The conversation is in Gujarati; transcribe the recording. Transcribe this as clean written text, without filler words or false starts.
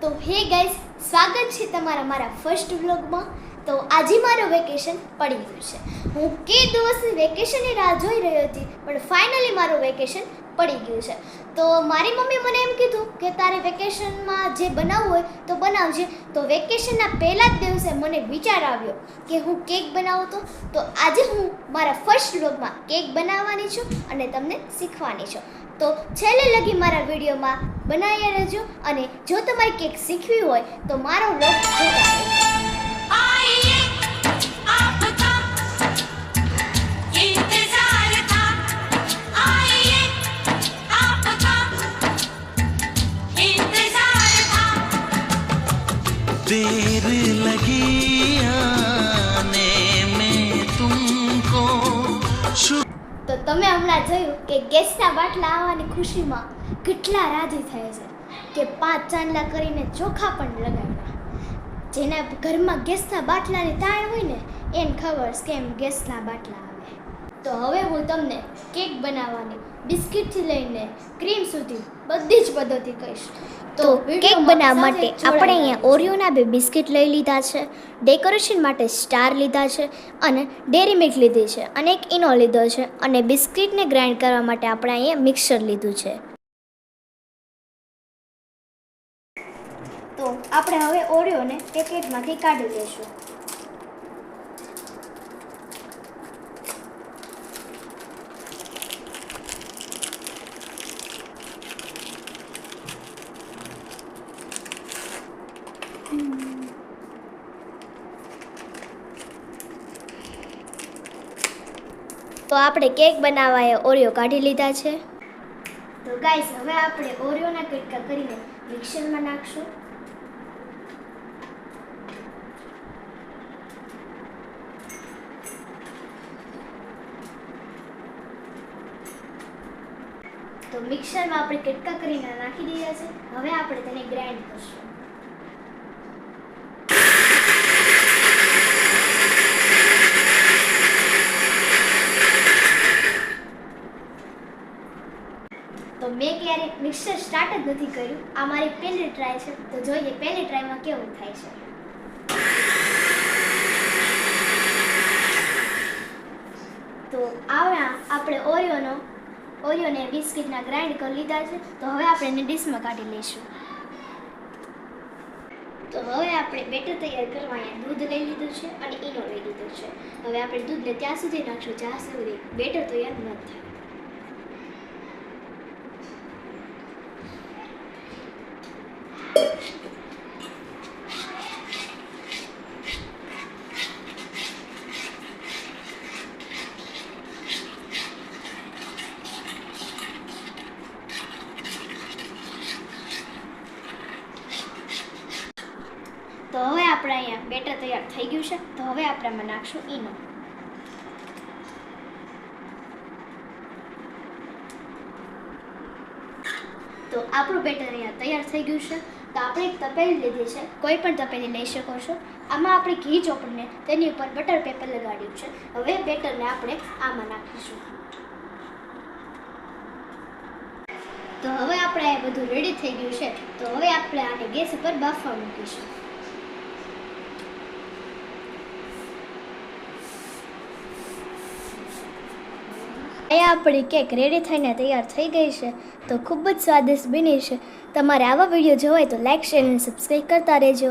તો હે ગાઈસ, સ્વાગત છે તમારા મારા ફર્સ્ટ વ્લોગમાં. તો આજે મારો વેકેશન પડી ગયું છે. હું કે દિવસની વેકેશનની રાહ જોઈ રહી હતી, પણ ફાઇનલી મારું વેકેશન પડી ગયું છે. તો મારી મમ્મી મને એમ કીધું કે તારે વેકેશનમાં જે બનાવવું હોય તો બનાવજે. તો વેકેશનના પહેલા જ દિવસે મને વિચાર આવ્યો કે હું કેક બનાવું. તો આજે હું મારા ફર્સ્ટ વ્લોગમાં કેક બનાવવાની છું અને તમને શીખવાની છું. તો છેલ્લે લગી મારા વિડીયોમાં બનાવી રહેજો. અને જો તમારે કેક શીખવી હોય તો મારો વ્લોગ જોતા રહેજો. देर लगी आने में तुमको. તો તમે હમણાં જોયું કે ગેસના બાટલા આવવાની ખુશીમાં કેટલા રાજી થાય છે કે 5 ચાંદલા કરીને ચોખા પણ લગાવ્યા. જેના ઘરમાં ગેસના બાટલાની તાણ હોય ને એને ખબર છે કેમ ગેસના બાટલા આવે. તો હવે હું તમને કેક બનાવવાની બિસ્કિટથી લઈને ક્રીમ સુધી બધી જ પદ્ધતિ કહીશ. તો કેક બનાવવા માટે આપણે અહીંયા ઓરિયોના 2 બિસ્કિટ લઈ લીધા છે, ડેકોરેશન માટે સ્ટાર લીધા છે, અને ડેરી મિલ્ક લીધી છે, અને એક ઈનો લીધો છે, અને બિસ્કિટને ગ્રાઇન્ડ કરવા માટે આપણે અહીંયા મિક્સર લીધું છે. તો આપણે હવે ઓરિયોને પેકેટમાંથી કાઢી લઈશું. તો આપણે કેક બનાવવા ઓરિયો કાઢી લીધા છે. તો ગાઈસ, હવે આપણે ઓરિયોના કટકા કરીને મિક્સરમાં નાખશું. તો મિક્સરમાં આપણે કટકા કરીને નાખી દીધા છે. હવે આપણે તેને ગ્રાઇન્ડ કરશું. તો મેં ક્યારે મિક્સર સ્ટાર્ટ જ નથી કર્યું. આ મારી પહેલી ટ્રાય છે. તો જોઈએ પહેલી ટ્રાયમાં કેવું થાય છે. તો આપણે ઓરિયોને બિસ્કિટના ગ્રાઇન્ડ કરી લીધા છે. તો હવે આપણે એને ડીશમાં કાઢી લઈશું. તો હવે આપણે બેટર તૈયાર કરવા અહીંયા દૂધ લઈ લીધું છે અને ઈનો લઈ લીધો છે. હવે આપણે દૂધને ત્યાં સુધી નાખશું જ્યાં સુધી બેટર તૈયાર ન થાય. તો હવે આપણે અહીંયા બેટર તૈયાર થઈ ગયું છે. તો હવે આપણે આમાં નાખશું ઈનો. તો આપણું બેટર અહીંયા તૈયાર થઈ ગયું છે. તો આપણે એક તપેલી લીધી છે, કોઈ પણ તપેલી લઈ શકો છો. આમાં આપણે ઘી ચોપડીને તેની ઉપર બટર પેપર લગાડ્યું છે. હવે બેટરને આપણે આમાં નાખીશું. તો હવે આપણે આ બધું રેડી થઈ ગયું છે. તો હવે આપણે આને ગેસ ઉપર બાફવા મૂકીશું. અહીંયા આપણી કેક રેડી થઈને તૈયાર થઈ ગઈ છે. તો ખૂબ જ સ્વાદિષ્ટ બની છે. તમારે આવા વિડીયો જોવા હોય તો લાઈક, શેર અને સબસ્ક્રાઈબ કરતા રહેજો.